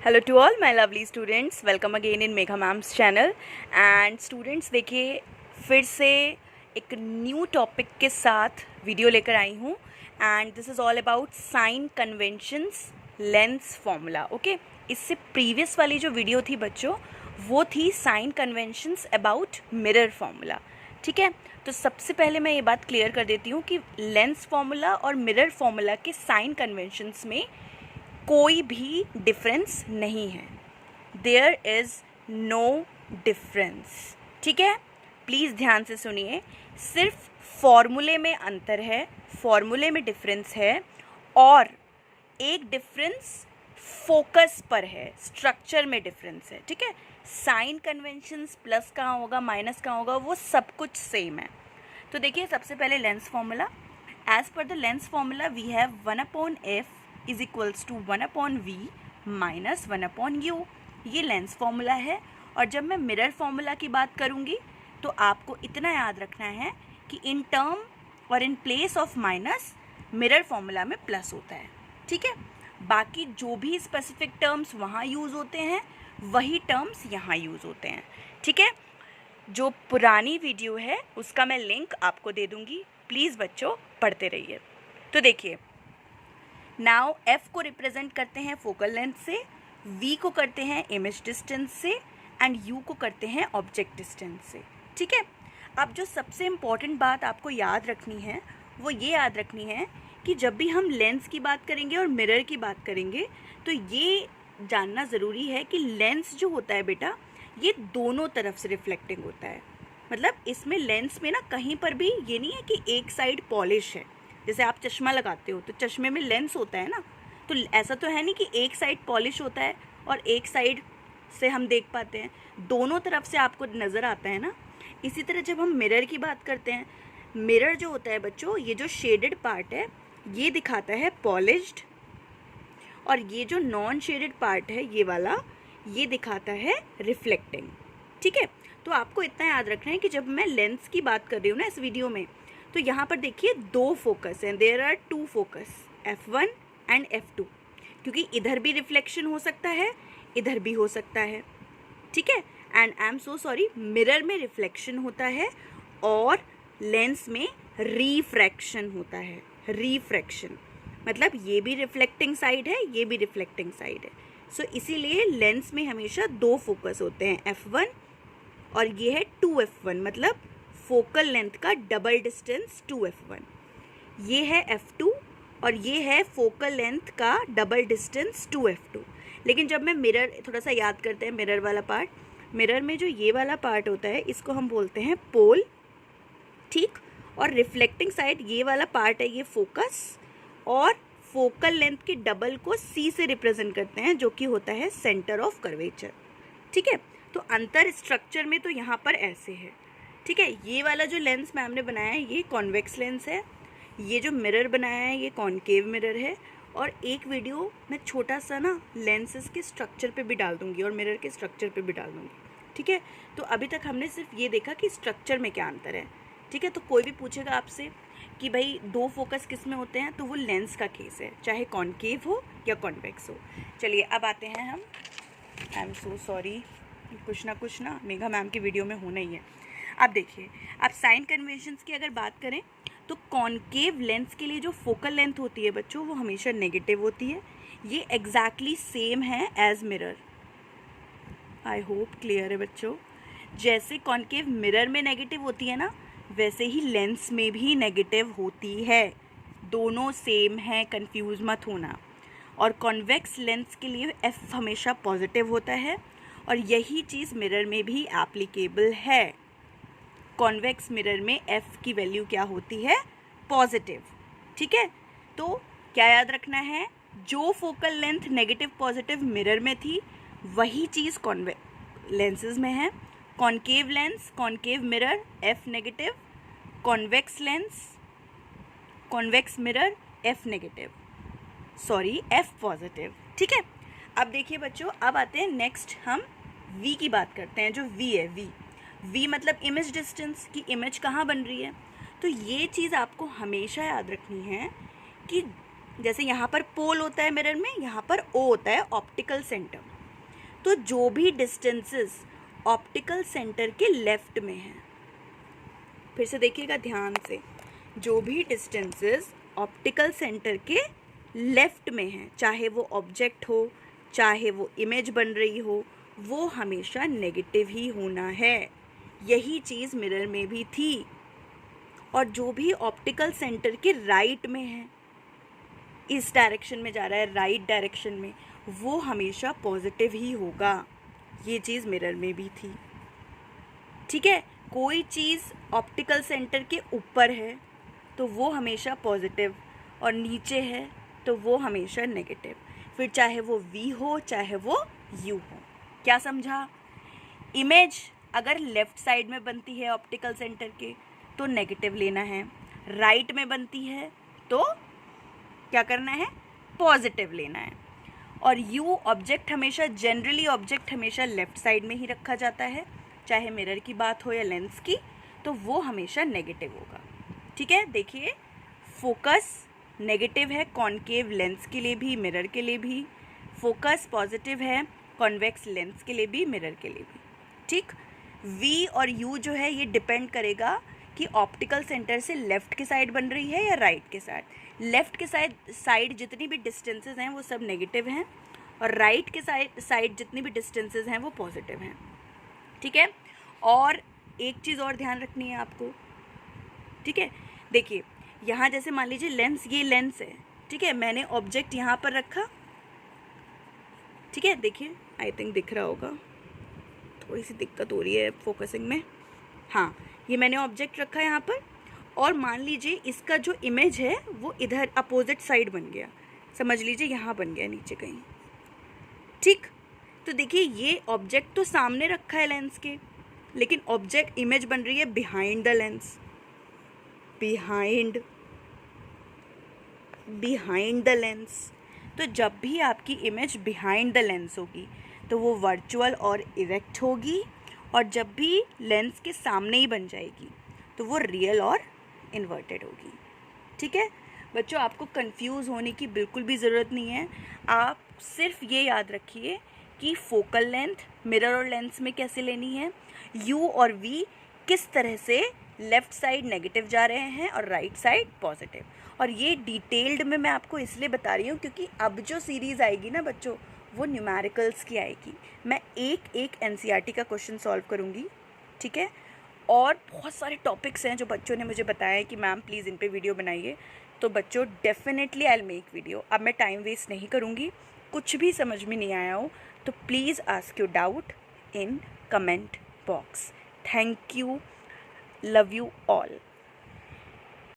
Hello to all my lovely students, welcome again in Megha ma'am's channel. And students देखिए, फिर से एक new topic के साथ वीडियो लेकर आई हूँ। And this is all about sign conventions, lens formula. Okay, इससे प्रीवियस वाली जो वीडियो थी बच्चों, वो थी sign conventions about mirror formula. ठीक है, तो सबसे पहले मैं ये बात क्लियर कर देती हूँ कि लेंस फॉर्मूला और मिरर फॉर्मूला के साइन कन्वेंशंस में कोई भी डिफरेंस नहीं है। There is no difference. ठीक है, प्लीज़ ध्यान से सुनिए। सिर्फ फॉर्मूले में अंतर है, फॉर्मूले में डिफरेंस है, और एक डिफरेंस फोकस पर है, स्ट्रक्चर में डिफरेंस है। ठीक है, साइन कन्वेंशंस प्लस कहाँ होगा, माइनस कहाँ होगा, वो सब कुछ सेम है। तो देखिए, सबसे पहले lens formula. As per the lens formula we have 1/f is equals to 1/v minus 1/u। ये लेंस फॉर्मूला है। और जब मैं मिरर फॉर्मूला की बात करूँगी तो आपको इतना याद रखना है कि इन टर्म और in place of minus mirror formula में प्लस होता है। ठीक है, बाकी जो भी स्पेसिफिक टर्म्स वहाँ यूज़ होते हैं वही टर्म्स यहाँ यूज़ होते हैं। ठीक है, जो पुरानी वीडियो है उसका मैं लिंक आपको दे दूँगी, प्लीज़ बच्चों पढ़ते रहिए। तो देखिए, नाउ एफ को रिप्रेजेंट करते हैं फोकल लेंथ से, वी को करते हैं इमेज डिस्टेंस से, एंड यू को करते हैं ऑब्जेक्ट डिस्टेंस से। ठीक है, अब जो सबसे इम्पॉर्टेंट बात आपको याद रखनी है वो ये याद रखनी है कि जब भी हम लेंस की बात करेंगे और मिरर की बात करेंगे तो ये जानना ज़रूरी है कि लेंस जो होता है बेटा, ये दोनों तरफ से रिफ्लेक्टिंग होता है। मतलब इसमें लेंस में ना कहीं पर भी ये नहीं है कि एक साइड पॉलिश है। जैसे आप चश्मा लगाते हो तो चश्मे में लेंस होता है ना, तो ऐसा तो है नहीं कि एक साइड पॉलिश होता है और एक साइड से हम देख पाते हैं, दोनों तरफ से आपको नज़र आता है ना। इसी तरह जब हम मिरर की बात करते हैं, मिरर जो होता है बच्चों, ये जो शेडेड पार्ट है ये दिखाता है पॉलिश्ड, और ये जो नॉन शेडेड पार्ट है ये वाला, ये दिखाता है रिफ्लेक्टिंग। ठीक है, तो आपको इतना याद रखना है कि जब मैं लेंस की बात कर रही हूँ ना इस वीडियो में, तो यहाँ पर देखिए दो फोकस हैं, there are two focus, F1 and F2, क्योंकि इधर भी रिफ्लेक्शन हो सकता है, इधर भी हो सकता है। ठीक है, and I am so sorry, mirror में रिफ्लेक्शन होता है और लेंस में रिफ्रैक्शन होता है। रिफ्रैक्शन मतलब ये भी रिफ्लेक्टिंग साइड है, ये भी रिफ्लेक्टिंग साइड है। सो इसीलिए लेंस में हमेशा दो फोकस होते हैं, F1 और ये है 2F1, मतलब फोकल लेंथ का डबल डिस्टेंस 2F1। ये है F2 और ये है फोकल लेंथ का डबल डिस्टेंस 2F2। लेकिन जब मैं मिरर, थोड़ा सा याद करते हैं मिरर वाला पार्ट, मिरर में जो ये वाला पार्ट होता है इसको हम बोलते हैं पोल। ठीक, और रिफ्लेक्टिंग साइड ये वाला पार्ट है, ये फोकस, और फोकल लेंथ के डबल को C से रिप्रेजेंट करते हैं, जो कि होता है सेंटर ऑफ कर्वेचर। ठीक है, तो अंतर स्ट्रक्चर में तो यहाँ पर ऐसे है। ठीक है, ये वाला जो लेंस मैम ने बनाया है ये कॉन्वेक्स लेंस है, ये जो मिरर बनाया है ये कॉनकेव मिरर है। और एक वीडियो मैं छोटा सा ना लेंसेज के स्ट्रक्चर पे भी डाल दूँगी और मिरर के स्ट्रक्चर पे भी डाल दूँगी। ठीक है, तो अभी तक हमने सिर्फ ये देखा कि स्ट्रक्चर में क्या अंतर है। ठीक है, तो कोई भी पूछेगा आपसे कि भाई दो फोकस किस में होते हैं, तो वो लेंस का केस है, चाहे कॉनकेव हो या कॉन्वेक्स हो। चलिए अब आते हैं हम, आई एम सो सॉरी, कुछ ना मेघा मैम की वीडियो में होना ही है। अब देखिए, अब साइन कन्वेंशंस की अगर बात करें तो कॉनकेव लेंस के लिए जो फोकल लेंथ होती है बच्चों, वो हमेशा नेगेटिव होती है। ये एग्जैक्टली सेम है as mirror. I hope clear है बच्चों। जैसे कॉनकेव मिरर में नेगेटिव होती है ना, वैसे ही लेंस में भी नेगेटिव होती है। दोनों सेम है, कंफ्यूज मत होना। और कॉन्वेक्स लेंस के लिए F हमेशा पॉजिटिव होता है, और यही चीज़ मिरर में भी एप्लीकेबल है। कॉन्वेक्स मिरर में F की वैल्यू क्या होती है, पॉजिटिव। ठीक है, तो क्या याद रखना है, जो focal length negative positive mirror में थी वही चीज़ कॉन्वेक्स लेंसेज में है। Concave lens, concave mirror, F negative, convex lens, convex mirror, F negative, sorry F positive. ठीक है, अब देखिए बच्चों, अब आते हैं नेक्स्ट, हम V की बात करते हैं। जो V है, V मतलब इमेज डिस्टेंस, की इमेज कहाँ बन रही है। तो ये चीज़ आपको हमेशा याद रखनी है कि जैसे यहाँ पर पोल होता है मिरर में, यहाँ पर ओ होता है ऑप्टिकल सेंटर। तो जो भी डिस्टेंसेस ऑप्टिकल सेंटर के लेफ्ट में हैं, फिर से देखिएगा ध्यान से, जो भी डिस्टेंसेस ऑप्टिकल सेंटर के लेफ्ट में हैं, चाहे वो ऑब्जेक्ट हो, चाहे वो इमेज बन रही हो, वो हमेशा नेगेटिव ही होना है। यही चीज़ मिरर में भी थी। और जो भी ऑप्टिकल सेंटर के राइट में है, इस डायरेक्शन में जा रहा है, राइट डायरेक्शन में, वो हमेशा पॉजिटिव ही होगा। ये चीज़ मिरर में भी थी। ठीक है, कोई चीज़ ऑप्टिकल सेंटर के ऊपर है तो वो हमेशा पॉजिटिव, और नीचे है तो वो हमेशा नेगेटिव। फिर चाहे वो V हो चाहे वो U हो। क्या समझा? इमेज अगर लेफ़्ट साइड में बनती है ऑप्टिकल सेंटर के तो नेगेटिव लेना है, राइट में बनती है तो क्या करना है? पॉजिटिव लेना है। और U ऑब्जेक्ट हमेशा, जनरली ऑब्जेक्ट हमेशा लेफ़्ट साइड में ही रखा जाता है, चाहे मिरर की बात हो या लेंस की, तो वो हमेशा नेगेटिव होगा। ठीक है, देखिए फोकस नेगेटिव है कॉनकेव लेंस के लिए भी, मिरर के लिए भी। फोकस पॉजिटिव है कॉन्वेक्स लेंस के लिए भी, मिरर के लिए भी। ठीक, V और U जो है ये डिपेंड करेगा कि ऑप्टिकल सेंटर से लेफ़्ट की साइड बन रही है या राइट के साइड। लेफ़्ट के साइड जितनी भी डिस्टेंसेस हैं वो सब नेगेटिव हैं, और राइट के साइड जितनी भी डिस्टेंसेस हैं वो पॉजिटिव हैं। ठीक है, और एक चीज़ और ध्यान रखनी है आपको। ठीक है, देखिए यहाँ जैसे मान लीजिए लेंस, ये लेंस है, ठीक है, मैंने ऑब्जेक्ट यहाँ पर रखा। ठीक है, देखिए आई थिंक दिख रहा होगा, थोड़ी सी दिक्कत हो रही है फोकसिंग में। हाँ, ये मैंने ऑब्जेक्ट रखा यहाँ पर, और मान लीजिए इसका जो इमेज है वो इधर अपोजिट साइड बन गया, समझ लीजिए यहाँ बन गया नीचे कहीं। ठीक, तो देखिए ये ऑब्जेक्ट तो सामने रखा है लेंस के, लेकिन ऑब्जेक्ट इमेज बन रही है behind the lens, behind the lens. तो जब भी आपकी इमेज बिहाइंड द लेंस होगी तो वो वर्चुअल और इरेक्ट होगी, और जब भी लेंस के सामने ही बन जाएगी तो वो रियल और इन्वर्टेड होगी। ठीक है बच्चों, आपको कंफ्यूज होने की बिल्कुल भी ज़रूरत नहीं है। आप सिर्फ ये याद रखिए कि फोकल लेंथ मिरर और लेंस में कैसे लेनी है, U और V किस तरह से लेफ़्ट साइड नेगेटिव जा रहे हैं और राइट साइड पॉजिटिव। और ये डिटेल्ड में मैं आपको इसलिए बता रही हूँ क्योंकि अब जो सीरीज़ आएगी ना बच्चों, वो न्यूमेरिकल्स की आएगी। मैं एक एक NCERT का क्वेश्चन सॉल्व करूँगी। ठीक है, और बहुत सारे टॉपिक्स हैं जो बच्चों ने मुझे बताया है कि मैम प्लीज़ इन पे वीडियो बनाइए। तो बच्चों definitely I will make video. अब मैं टाइम वेस्ट नहीं करूँगी। कुछ भी समझ में नहीं आया हो तो please ask your doubt in comment box. Thank you, love you all.